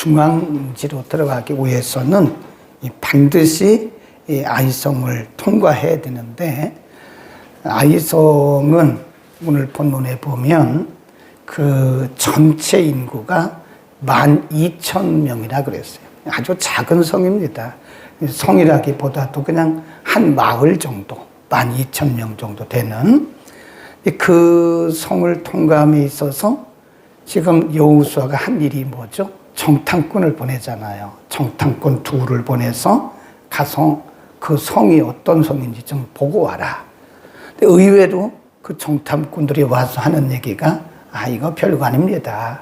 중앙지로 들어가기 위해서는 반드시 이 아이성을 통과해야 되는데, 아이성은 오늘 본문에 보면 그 전체 인구가 12,000명이라 그랬어요. 아주 작은 성입니다. 성이라기보다도 그냥 한 마을 정도, 12,000명 정도 되는 그 성을 통과함에 있어서 지금 여호수아가 한 일이 뭐죠? 정탐꾼을 보내잖아요. 정탐꾼 둘을 보내서 가서 그 성이 어떤 성인지 좀 보고 와라. 근데 의외로 그 정탐꾼들이 와서 하는 얘기가 이거 별거 아닙니다.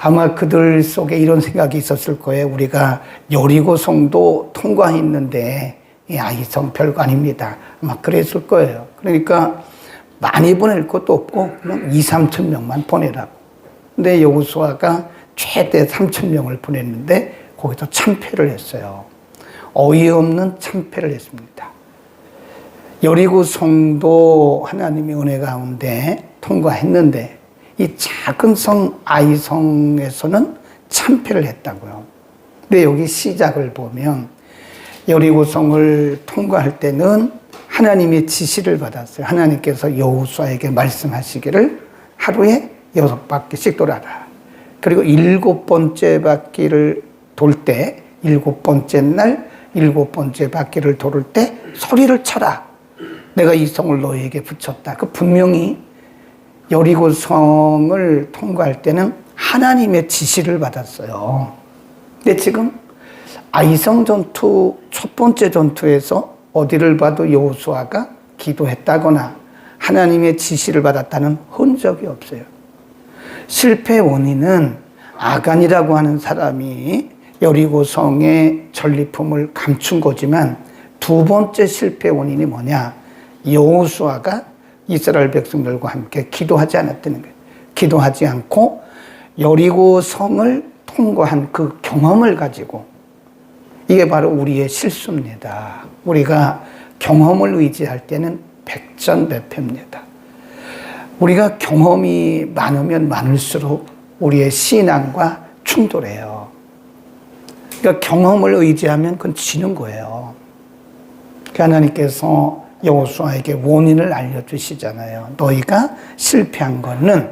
아마 그들 속에 이런 생각이 있었을 거예요. 우리가 여리고성도 통과했는데 이 아이성 별거 아닙니다. 아마 그랬을 거예요. 그러니까 많이 보낼 것도 없고 그냥 2,000~3,000 명만 보내라고. 근데 여호수아가 최대 3,000명을 보냈는데 거기서 참패를 했어요. 어이없는 참패를 했습니다. 여리고성도 하나님의 은혜 가운데 통과했는데 이 작은 성 아이성에서는 참패를 했다고요. 근데 여기 시작을 보면 여리고성을 통과할 때는 하나님의 지시를 받았어요. 하나님께서 여호수아에게 말씀하시기를 하루에 6바퀴씩 돌아라. 그리고 7번째 바퀴를 돌 때, 7번째 날 7번째 바퀴를 돌을 때 소리를 쳐라. 내가 이 성을 너희에게 붙였다. 그 분명히 여리고성을 통과할 때는 하나님의 지시를 받았어요. 근데 지금 아이성 전투 첫 번째 전투에서 어디를 봐도 여호수아가 기도했다거나 하나님의 지시를 받았다는 흔적이 없어요. 실패 원인은 아간이라고 하는 사람이 여리고성의 전리품을 감춘 거지만 두 번째 실패 원인이 뭐냐? 여호수아가 이스라엘 백성들과 함께 기도하지 않았다는 거예요. 기도하지 않고 여리고성을 통과한 그 경험을 가지고, 이게 바로 우리의 실수입니다. 우리가 경험을 의지할 때는 백전백패입니다. 우리가 경험이 많으면 많을수록 우리의 신앙과 충돌해요. 그러니까 경험을 의지하면 그건 지는 거예요. 하나님께서 여호수아에게 원인을 알려주시잖아요. 너희가 실패한 거는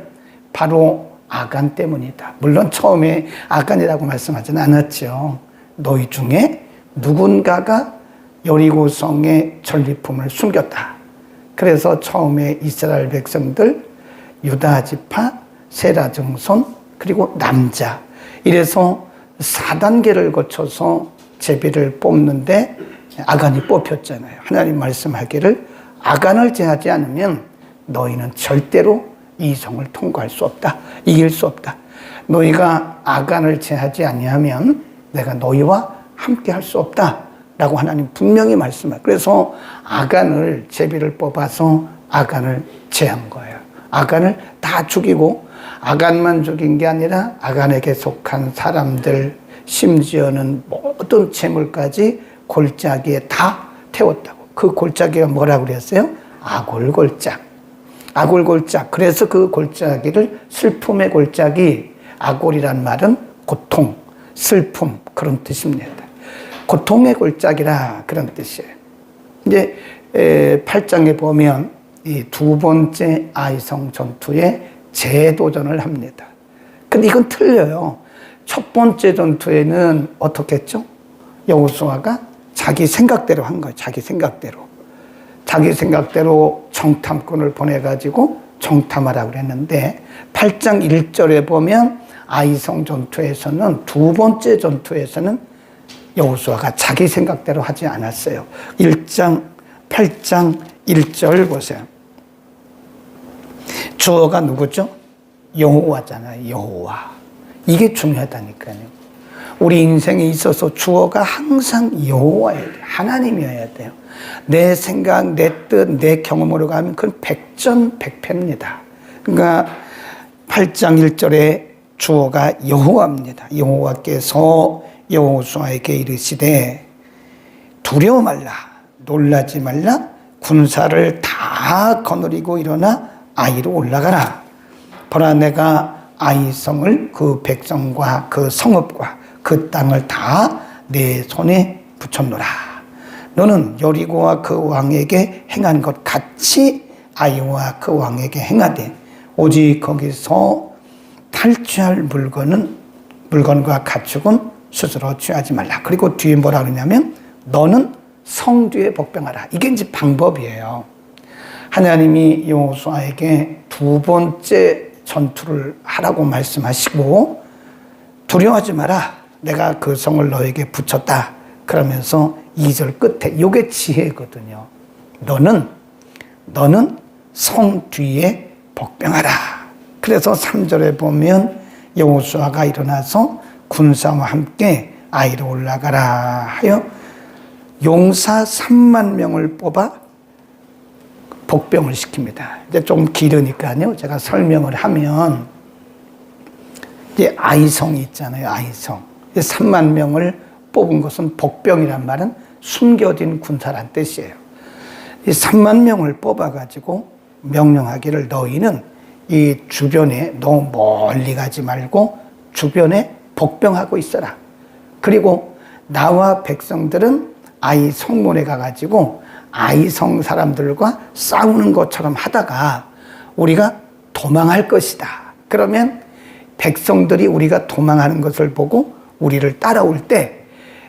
바로 아간 때문이다. 물론 처음에 아간이라고 말씀하지는 않았죠. 너희 중에 누군가가 여리고성의 전리품을 숨겼다. 그래서 처음에 이스라엘 백성들, 유다 지파, 세라 증손, 그리고 남자, 이래서 4단계를 거쳐서 제비를 뽑는데 아간이 뽑혔잖아요. 하나님 말씀하기를 아간을 제하지 않으면 너희는 절대로 이 성을 통과할 수 없다. 이길 수 없다. 너희가 아간을 제하지 아니하면 내가 너희와 함께 할 수 없다. 라고 하나님 분명히 말씀하세요. 그래서 아간을, 제비를 뽑아서 아간을 제한 거예요. 아간을 다 죽이고, 아간만 죽인 게 아니라 아간에게 속한 사람들, 심지어는 모든 재물까지 골짜기에 다 태웠다고. 그 골짜기가 뭐라고 그랬어요? 아골골짝. 아골골짝. 그래서 그 골짜기를 슬픔의 골짜기, 아골이란 말은 고통, 슬픔, 그런 뜻입니다. 고통의 골짜기라, 그런 뜻이에요. 이제 8장에 보면 이 두 번째 아이성 전투에 재도전을 합니다. 근데 이건 틀려요. 첫 번째 전투에는 어떻게 했죠? 여호수아가 자기 생각대로 한 거예요. 자기 생각대로. 자기 생각대로 정탐꾼을 보내가지고 정탐하라고 그랬는데 8장 1절에 보면 아이성 전투에서는, 두 번째 전투에서는 여호수아가 자기 생각대로 하지 않았어요. 8장 1절 보세요. 주어가 누구죠? 여호와잖아요. 여호와. 이게 중요하다니까요. 우리 인생에 있어서 주어가 항상 여호와여야 돼요. 하나님이어야 돼요. 내 생각, 내 뜻, 내 경험으로 가면 그건 백전백패입니다. 그러니까 8장 1절에 주어가 여호와입니다. 여호와께서 여호수아에게 이르시되 두려워 말라, 놀라지 말라, 군사를 다 거느리고 일어나 아이로 올라가라. 보라, 내가 아이성을 그 백성과 그 성읍과 그 땅을 다 내 손에 붙였노라. 너는 여리고와 그 왕에게 행한 것 같이 아이와 그 왕에게 행하되 오직 거기서 탈취할 물건과 가축은 스스로 취하지 말라. 그리고 뒤에 뭐라 그러냐면 너는 성 뒤에 복병하라. 이게 이제 방법이에요. 하나님이 여호수아에게 두 번째 전투를 하라고 말씀하시고 두려워하지 마라. 내가 그 성을 너에게 붙였다. 그러면서 2절 끝에 이게 지혜거든요. 너는 성 뒤에 복병하라. 그래서 3절에 보면 여호수아가 일어나서 군사와 함께 아이로 올라가라 하여 용사 3만 명을 뽑아 복병을 시킵니다. 이제 좀 길으니까요. 제가 설명을 하면 이제 아이성이 있잖아요. 아이성. 3만 명을 뽑은 것은 복병이란 말은 숨겨진 군사란 뜻이에요. 이 3만 명을 뽑아가지고 명령하기를 너희는 이 주변에 너무 멀리 가지 말고 주변에 복병하고 있어라. 그리고 나와 백성들은 아이 성문에 가가지고 아이 성 사람들과 싸우는 것처럼 하다가 우리가 도망할 것이다. 그러면 백성들이 우리가 도망하는 것을 보고 우리를 따라올 때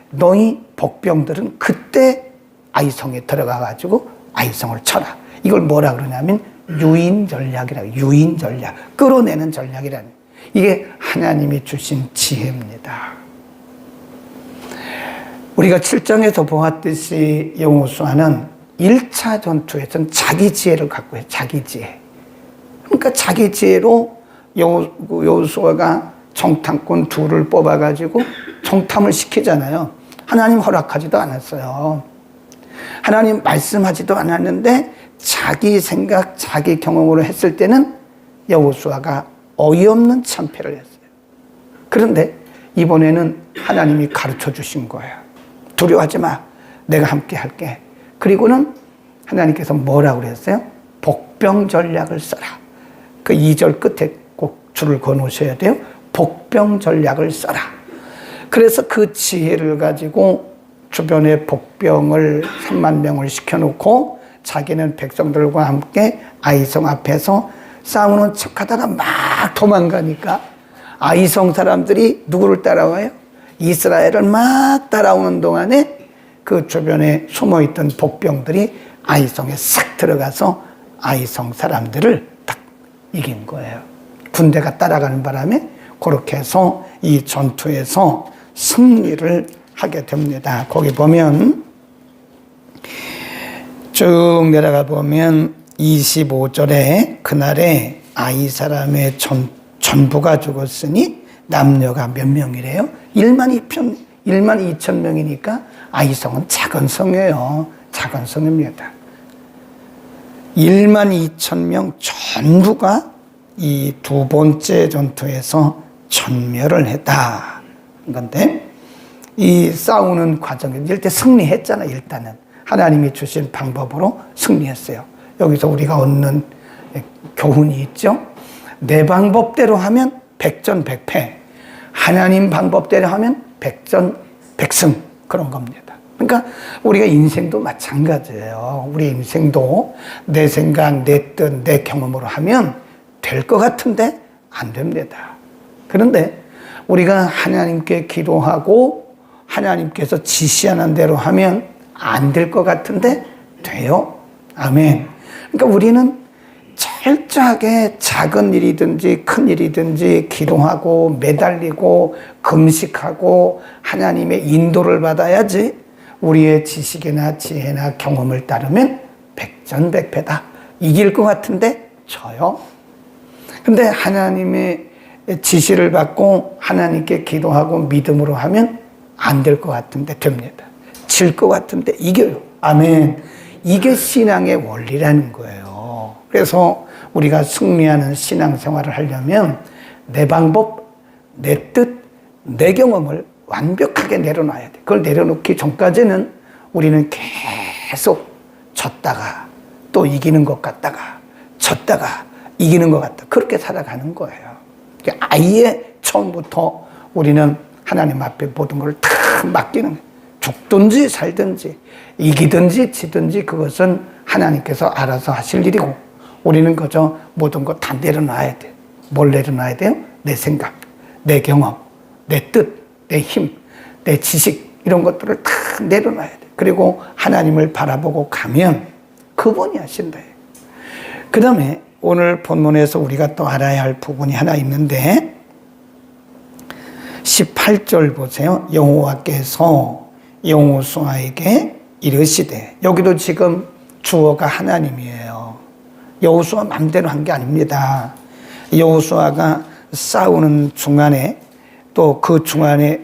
너희 복병들은 그때 아이성에 들어가가지고 아이성을 쳐라. 이걸 뭐라 그러냐면 유인 전략이라고. 유인 전략. 끌어내는 전략이라는. 이게 하나님이 주신 지혜입니다. 우리가 7장에서 보았듯이 여호수아는 1차 전투에서는 자기 지혜를 갖고 해요. 자기 지혜. 그러니까 자기 지혜로 여호수아가 정탐꾼 둘을 뽑아가지고 정탐을 시키잖아요. 하나님 허락하지도 않았어요. 하나님 말씀하지도 않았는데 자기 생각, 자기 경험으로 했을 때는 여호수아가 어이없는 참패를 했어요. 그런데 이번에는 하나님이 가르쳐 주신 거예요. 두려워하지 마. 내가 함께 할게. 그리고는 하나님께서 뭐라고 그랬어요? 복병 전략을 써라. 그 2절 끝에 꼭 줄을 그어놓으셔야 돼요. 복병 전략을 써라. 그래서 그 지혜를 가지고 주변에 복병을 3만 명을 시켜놓고 자기는 백성들과 함께 아이성 앞에서 싸우는 척하다가 막 도망가니까 아이성 사람들이 누구를 따라와요? 이스라엘을 막 따라오는 동안에 그 주변에 숨어있던 복병들이 아이성에 싹 들어가서 아이성 사람들을 딱 이긴 거예요. 군대가 따라가는 바람에 그렇게 해서 이 전투에서 승리를 하게 됩니다. 거기 보면 쭉 내려가 보면 25절에 그날에 아이 사람의 전부가 죽었으니 남녀가 몇 명이래요? 1만 2천 명이니까 아이성은 작은 성이에요. 작은 성입니다. 1만 2천 명 전부가 이 두 번째 전투에서 전멸을 했다. 그런데 이 싸우는 과정에 일단 승리했잖아요. 일단은 하나님이 주신 방법으로 승리했어요. 여기서 우리가 얻는 교훈이 있죠. 내 방법대로 하면 백전백패, 하나님 방법대로 하면 백전백승, 그런 겁니다. 그러니까 우리가 인생도 마찬가지예요. 우리 인생도 내 생각, 내 뜻, 내 경험으로 하면 될 것 같은데 안 됩니다. 그런데 우리가 하나님께 기도하고 하나님께서 지시하는 대로 하면 안 될 것 같은데 돼요. 아멘. 그러니까 우리는 철저하게 작은 일이든지 큰 일이든지 기도하고 매달리고 금식하고 하나님의 인도를 받아야지. 우리의 지식이나 지혜나 경험을 따르면 백전백패다. 이길 것 같은데 져요. 근데 하나님의 지시를 받고 하나님께 기도하고 믿음으로 하면 안 될 것 같은데 됩니다. 질 것 같은데 이겨요. 아멘. 이게 신앙의 원리라는 거예요. 그래서 우리가 승리하는 신앙생활을 하려면 내 방법, 내 뜻, 내 경험을 완벽하게 내려놔야 돼. 그걸 내려놓기 전까지는 우리는 계속 졌다가 또 이기는 것 같다가 졌다가 이기는 것 같다. 그렇게 살아가는 거예요. 아예 처음부터 우리는 하나님 앞에 모든 걸 다 맡기는 거예요. 죽든지 살든지 이기든지 지든지 그것은 하나님께서 알아서 하실 일이고 우리는 그저 모든 것 다 내려놔야 돼요. 뭘 내려놔야 돼요? 내 생각, 내 경험, 내 뜻, 내 힘, 내 지식 이런 것들을 다 내려놔야 돼요. 그리고 하나님을 바라보고 가면 그분이 하신다. 그 다음에 오늘 본문에서 우리가 또 알아야 할 부분이 하나 있는데 18절 보세요. 여호와께서 여호수아에게 이르시되, 여기도 지금 주어가 하나님이에요. 여호수아 맘대로 한 게 아닙니다. 여호수아가 싸우는 중간에 또 그 중간에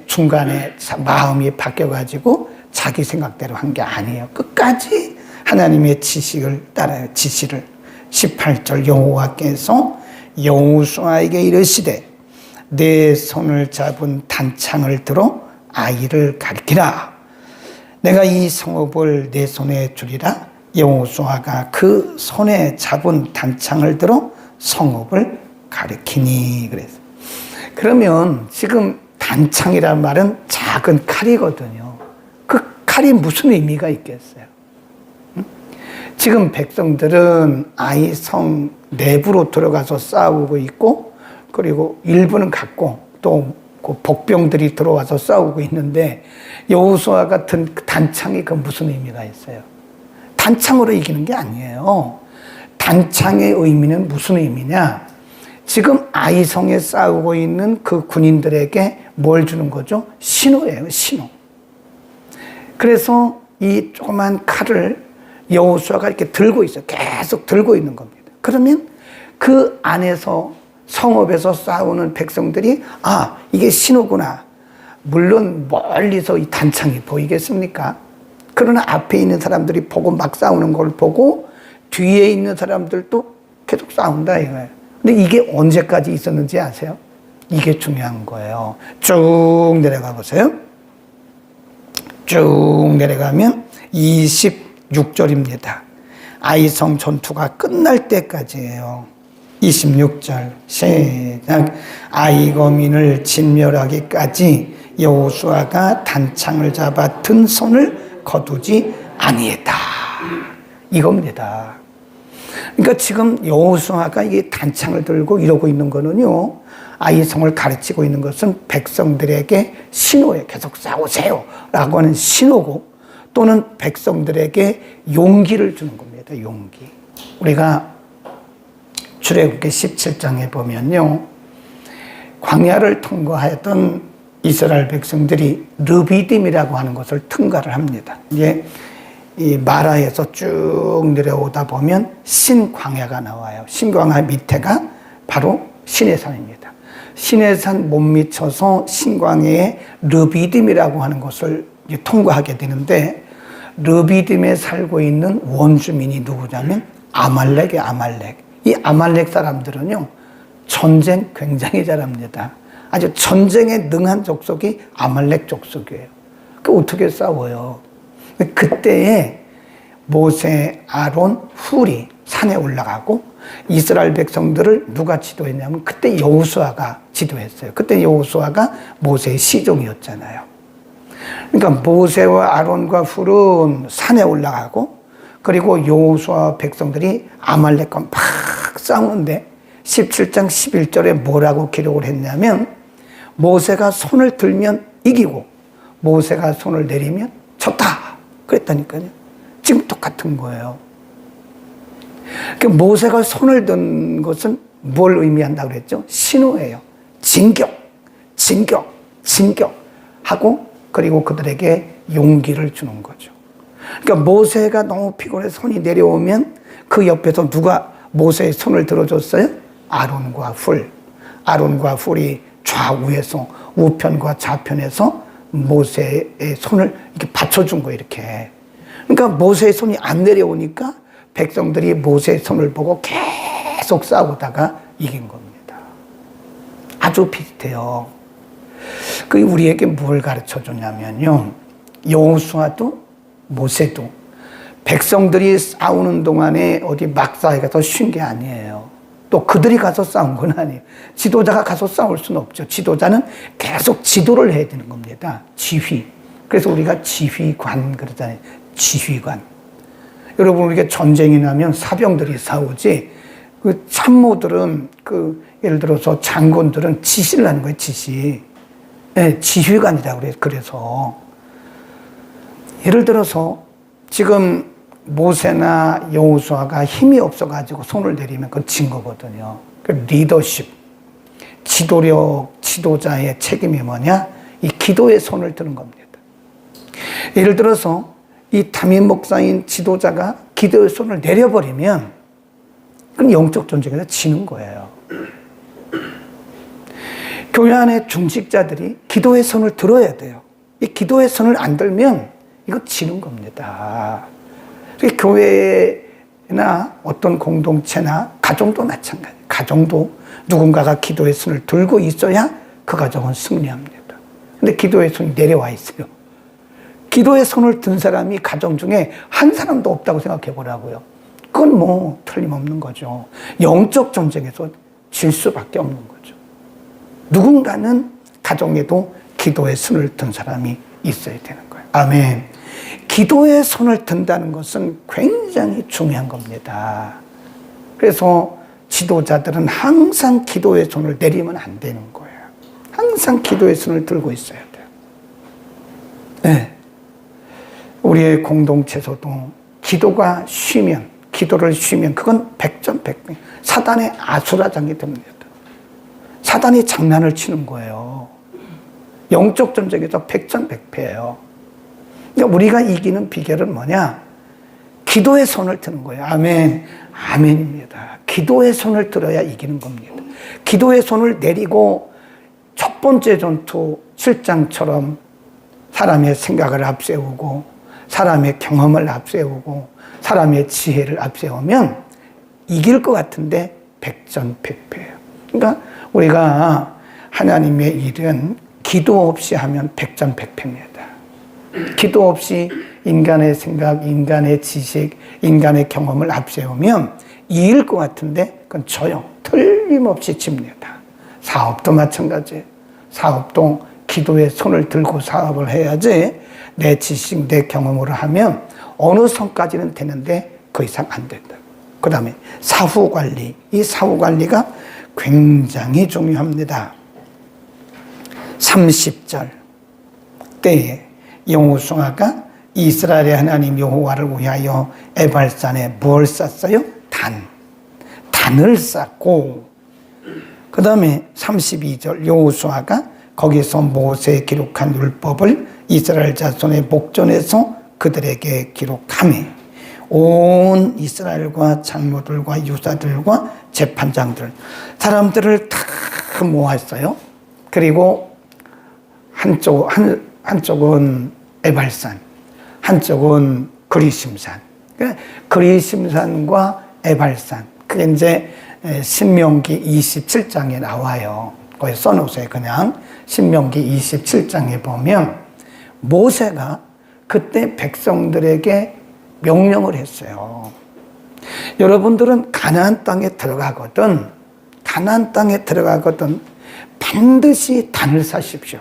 마음이 바뀌어가지고 자기 생각대로 한 게 아니에요. 끝까지 하나님의 지시를 따라요. 지시를. 18절 여호와께서 여호수아에게 이르시되 내 손을 잡은 단창을 들어 아이를 가리키라. 내가 이 성읍을 내 손에 주리라. 여호수아가 그 손에 잡은 단창을 들어 성읍을 가리키니. 그래서 그러면 지금 단창이란 말은 작은 칼이거든요. 그 칼이 무슨 의미가 있겠어요? 지금 백성들은 아이 성 내부로 들어가서 싸우고 있고, 그리고 일부는 갔고 또 그 복병들이 들어와서 싸우고 있는데 여호수아 같은 단창이 그 무슨 의미가 있어요? 단창으로 이기는 게 아니에요. 단창의 의미는 무슨 의미냐? 지금 아이성에 싸우고 있는 그 군인들에게 뭘 주는 거죠? 신호예요, 신호. 그래서 이 조그만 칼을 여호수아가 이렇게 들고 있어요. 계속 들고 있는 겁니다. 그러면 그 안에서 성읍에서 싸우는 백성들이 이게 신호구나. 물론 멀리서 이 단창이 보이겠습니까? 그러나 앞에 있는 사람들이 보고 막 싸우는 걸 보고 뒤에 있는 사람들도 계속 싸운다 이거예요. 근데 이게 언제까지 있었는지 아세요? 이게 중요한 거예요. 쭉 내려가 보세요. 쭉 내려가면 26절입니다. 아이성 전투가 끝날 때까지예요. 26절 시작. 아이 거민을 진멸하기까지 여호수아가 단창을 잡아 든 손을 거두지 아니했다. 이겁니다. 그러니까 지금 여호수아가 이게 단창을 들고 이러고 있는 거는요, 아이성을 가르치고 있는 것은 백성들에게 신호에 계속 싸우세요 라고 하는 신호고, 또는 백성들에게 용기를 주는 겁니다. 용기. 우리가 출애굽기 17장에 보면요, 광야를 통과했던 이스라엘 백성들이 르비딤이라고 하는 것을 통과를 합니다. 이제 이 마라에서 쭉 내려오다 보면 신광야가 나와요. 신광야 밑에가 바로 시내산입니다. 시내산 못 미쳐서 신광야에 르비딤이라고 하는 것을 통과하게 되는데, 르비딤에 살고 있는 원주민이 누구냐면 아말렉이에요. 아말렉. 이 아말렉 사람들은요, 전쟁 굉장히 잘합니다. 아주 전쟁에 능한 족속이 아말렉 족속이에요. 그 어떻게 싸워요? 그때에 모세, 아론, 훌이 산에 올라가고 이스라엘 백성들을 누가 지도했냐면 그때 여호수아가 지도했어요. 그때 여호수아가 모세의 시종이었잖아요. 그러니까 모세와 아론과 훌은 산에 올라가고, 그리고 여호수아 백성들이 아말렉과 막 싸우는데 17장 11절에 뭐라고 기록을 했냐면, 모세가 손을 들면 이기고 모세가 손을 내리면 졌다 그랬다니까요. 지금 똑같은 거예요. 그러니까 모세가 손을 든 것은 뭘 의미한다고 그랬죠? 신호예요. 진격, 진격, 진격하고, 그리고 그들에게 용기를 주는 거죠. 그러니까 모세가 너무 피곤해 손이 내려오면 그 옆에서 누가 모세의 손을 들어줬어요? 아론과 훌. 아론과 훌이 좌우에서, 우편과 좌편에서 모세의 손을 이렇게 받쳐준 거예요, 이렇게. 그러니까 모세의 손이 안 내려오니까 백성들이 모세의 손을 보고 계속 싸우다가 이긴 겁니다. 아주 비슷해요. 그게 우리에게 뭘 가르쳐 주냐면요, 여호수아도 모세도 백성들이 싸우는 동안에 어디 막 싸워가 더 쉰 게 아니에요. 또 그들이 가서 싸운 건 아니에요. 지도자가 가서 싸울 수는 없죠. 지도자는 계속 지도를 해야 되는 겁니다. 지휘. 그래서 우리가 지휘관 그러잖아요. 지휘관. 여러분, 우리가 전쟁이 나면 사병들이 싸우지, 그 참모들은, 예를 들어서 장군들은 지시를 하는 거예요, 지시. 네, 지휘관이라고 그래요. 그래서. 예를 들어서 지금 모세나 여호수아가 힘이 없어가지고 손을 내리면 그건 진 거거든요. 그 리더십, 지도력, 지도자의 책임이 뭐냐? 이 기도의 손을 드는 겁니다. 예를 들어서 이 담임 목사인 지도자가 기도의 손을 내려버리면 그건 영적 전쟁에서 지는 거예요. 교회 안에 중직자들이 기도의 손을 들어야 돼요. 이 기도의 손을 안 들면 이거 지는 겁니다. 교회나 어떤 공동체나 가정도 마찬가지예요. 가정도 누군가가 기도의 손을 들고 있어야 그 가정은 승리합니다. 근데 기도의 손이 내려와 있어요. 기도의 손을 든 사람이 가정 중에 한 사람도 없다고 생각해 보라고요. 그건 뭐 틀림없는 거죠. 영적 전쟁에서 질 수밖에 없는 거죠. 누군가는 가정에도 기도의 손을 든 사람이 있어야 되는 거예요. 아멘. 기도의 손을 든다는 것은 굉장히 중요한 겁니다. 그래서 지도자들은 항상 기도의 손을 내리면 안 되는 거예요. 항상 기도의 손을 들고 있어야 돼요. 네. 우리의 공동체에서도 기도를 쉬면 그건 백전백패. 사단의 아수라장이 됩니다. 사단이 장난을 치는 거예요. 영적 전쟁에서 백전백패예요. 그러니까 우리가 이기는 비결은 뭐냐? 기도의 손을 드는 거예요. 아멘. 아멘입니다. 기도의 손을 들어야 이기는 겁니다. 기도의 손을 내리고 첫 번째 전투 7장처럼 사람의 생각을 앞세우고 사람의 경험을 앞세우고 사람의 지혜를 앞세우면 이길 것 같은데 백전백패예요. 그러니까 우리가 하나님의 일은 기도 없이 하면 백전백패입니다. 기도 없이 인간의 생각, 인간의 지식, 인간의 경험을 앞세우면 이길 것 같은데 그건 져요. 틀림없이 집니다. 사업도 마찬가지예요. 사업도 기도의 손을 들고 사업을 해야지 내 지식, 내 경험으로 하면 어느 선까지는 되는데 그 이상 안 된다. 그 다음에 사후관리. 이 사후관리가 굉장히 중요합니다. 30절 때에 여호수아가 이스라엘의 하나님 여호와를 위하여 에발산에 뭘 쌓았어요? 단을 쌓고, 그 다음에 32절 여호수아가 거기서 모세에 기록한 율법을 이스라엘 자손의 목전에서 그들에게 기록하매 온 이스라엘과 장로들과 유사들과 재판장들 사람들을 다 모았어요. 그리고 한쪽은 에발산, 한쪽은 그리심산. 그리심산과 에발산. 그게 이제 신명기 27장에 나와요. 거기 써놓으세요. 그냥 신명기 27장에 보면 모세가 그때 백성들에게 명령을 했어요. 여러분들은 가나안 땅에 들어가거든 반드시 단을 쌓으십시오.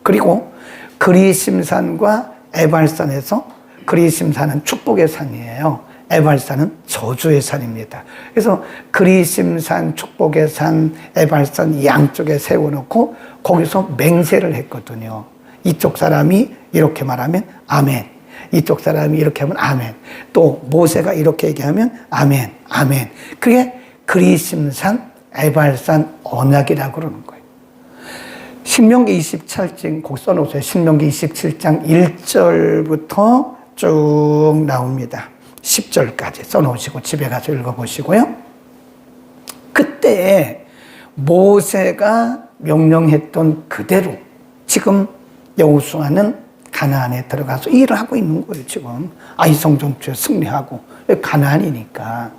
그리고 그리심산과 에발산에서, 그리심산은 축복의 산이에요. 에발산은 저주의 산입니다. 그래서 그리심산, 축복의 산, 에발산 양쪽에 세워놓고 거기서 맹세를 했거든요. 이쪽 사람이 이렇게 말하면 아멘. 이쪽 사람이 이렇게 하면 아멘. 또 모세가 이렇게 얘기하면 아멘, 아멘. 그게 그리심산, 에발산 언약이라고 그러는 거예요. 신명기 27장 꼭 써놓으세요. 신명기 27장 1절부터 쭉 나옵니다. 10절까지 써놓으시고 집에 가서 읽어보시고요. 그때 모세가 명령했던 그대로 지금 여호수아는 가나안에 들어가서 일을 하고 있는 거예요. 지금 아이성 전투에 승리하고 가나안이니까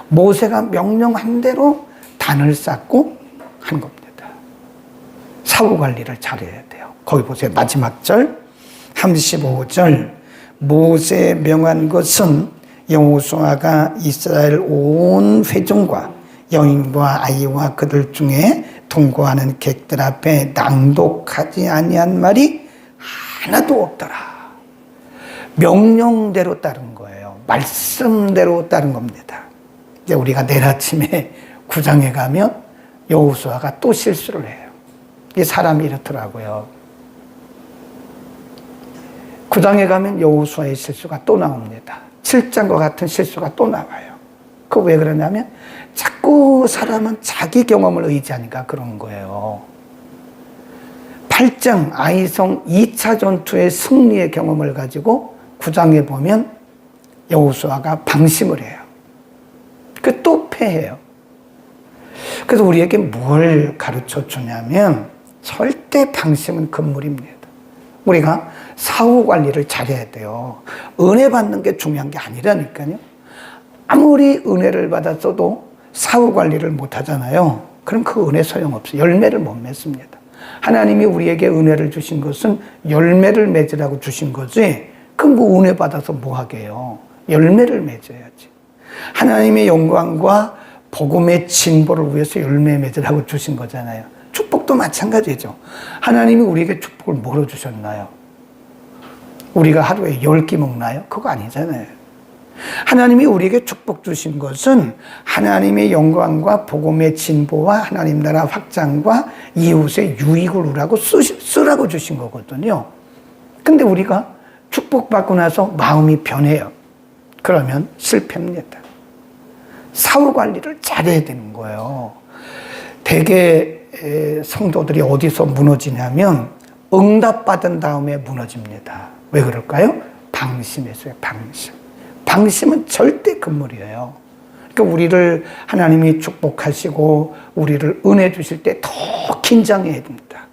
모세가 명령한 대로 단을 쌓고 하는 겁니다. 사후 관리를 잘해야 돼요. 거기 보세요. 마지막 절 35절 모세 명한 것은 여호수아가 이스라엘 온 회중과 여인과 아이와 그들 중에 동거하는 객들 앞에 낭독하지 아니한 말이 하나도 없더라. 명령대로 따른 거예요. 말씀대로 따른 겁니다. 이제 우리가 내일 아침에 구장에 가면 여호수아가 또 실수를 해요. 이 사람이 이렇더라고요. 구장에 가면 여호수아의 실수가 또 나옵니다. 7장과 같은 실수가 또 나와요. 그 왜 그러냐면 자꾸 사람은 자기 경험을 의지하니까 그런 거예요. 8장 아이성 2차 전투의 승리의 경험을 가지고 9장에 보면 여호수아가 방심을 해요. 그 또 패해요. 그래서 우리에게 뭘 가르쳐 주냐면 절대 방심은 금물입니다. 우리가 사후 관리를 잘해야 돼요. 은혜 받는 게 중요한 게 아니라니까요. 아무리 은혜를 받았어도 사후 관리를 못 하잖아요. 그럼 그 은혜 소용없어요. 열매를 못 맺습니다. 하나님이 우리에게 은혜를 주신 것은 열매를 맺으라고 주신 거지, 그 뭐 은혜 받아서 뭐 하게요. 열매를 맺어야지. 하나님의 영광과 복음의 진보를 위해서 열매 맺으라고 주신 거잖아요. 축복도 마찬가지죠. 하나님이 우리에게 축복을 뭐로 주셨나요? 우리가 하루에 10끼 먹나요? 그거 아니잖아요. 하나님이 우리에게 축복 주신 것은 하나님의 영광과 복음의 진보와 하나님 나라 확장과 이웃의 유익을 우라고 쓰라고 주신 거거든요. 근데 우리가 축복받고 나서 마음이 변해요. 그러면 실패입니다. 사후 관리를 잘해야 되는 거예요. 대개 성도들이 어디서 무너지냐면 응답받은 다음에 무너집니다. 왜 그럴까요? 방심했어요. 방심은 절대 금물이에요. 그러니까 우리를 하나님이 축복하시고 우리를 은혜 주실 때 더 긴장해야 됩니다.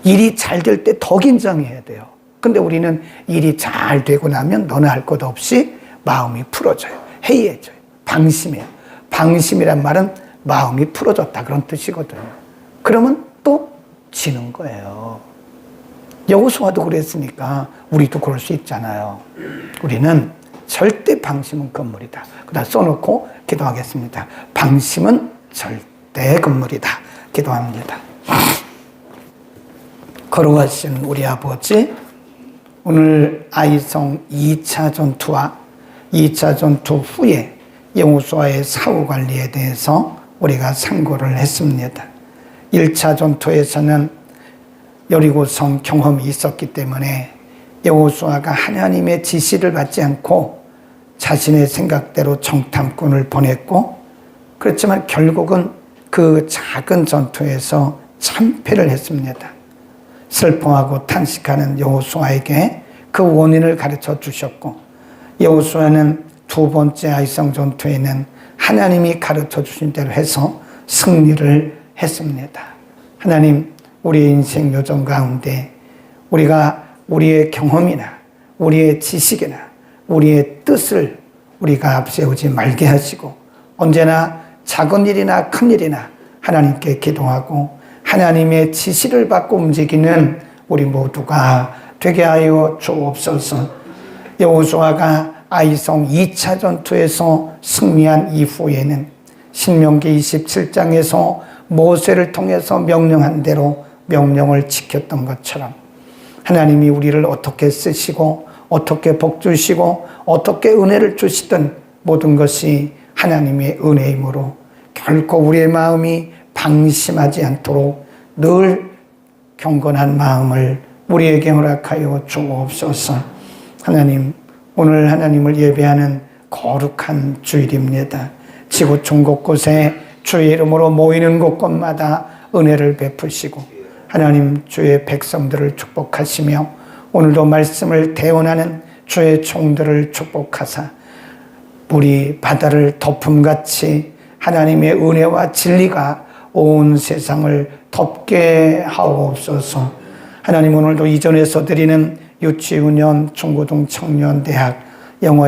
일이 잘 될 때 더 긴장해야 돼요. 근데 우리는 일이 잘 되고 나면 너나 할 것 없이 마음이 풀어져요. 해이해져요. 방심해요. 방심이란 말은 마음이 풀어졌다 그런 뜻이거든요. 그러면 또 지는 거예요. 여호수아도 그랬으니까 우리도 그럴 수 있잖아요. 우리는 절대 방심은 금물이다. 그다 써놓고 기도하겠습니다. 방심은 절대 금물이다. 기도합니다. 거룩하신 우리 아버지, 오늘 아이성 2차 전투와 2차 전투 후에 여호수아의 사후 관리에 대해서 우리가 상고를 했습니다. 1차 전투에서는 여리고성 경험이 있었기 때문에 여호수아가 하나님의 지시를 받지 않고 자신의 생각대로 정탐꾼을 보냈고, 그렇지만 결국은 그 작은 전투에서 참패를 했습니다. 슬퍼하고 탄식하는 여호수아에게 그 원인을 가르쳐 주셨고, 여호수아는 두 번째 아이성 전투에는 하나님이 가르쳐 주신 대로 해서 승리를 했습니다. 하나님, 우리의 인생 요정 가운데 우리가 우리의 경험이나 우리의 지식이나 우리의 뜻을 우리가 앞세우지 말게 하시고, 언제나 작은 일이나 큰 일이나 하나님께 기도하고 하나님의 지시를 받고 움직이는 우리 모두가 되게 하여 주옵소서. 여호수아가 아이성 2차 전투에서 승리한 이후에는 신명기 27장에서 모세를 통해서 명령한 대로 명령을 지켰던 것처럼 하나님이 우리를 어떻게 쓰시고 어떻게 복 주시고 어떻게 은혜를 주시든 모든 것이 하나님의 은혜이므로 결코 우리의 마음이 방심하지 않도록 늘 경건한 마음을 우리에게 허락하여 주옵소서. 하나님, 오늘 하나님을 예배하는 거룩한 주일입니다. 지구촌 곳곳에 주의 이름으로 모이는 곳곳마다 은혜를 베푸시고 하나님, 주의 백성들을 축복하시며 오늘도 말씀을 대언하는 주의 종들을 축복하사 우리 바다를 덮음같이 하나님의 은혜와 진리가 온 세상을 덮게 하옵소서. 하나님, 오늘도 이전에서 드리는 유치원년, 중고등, 청년, 대학, 영어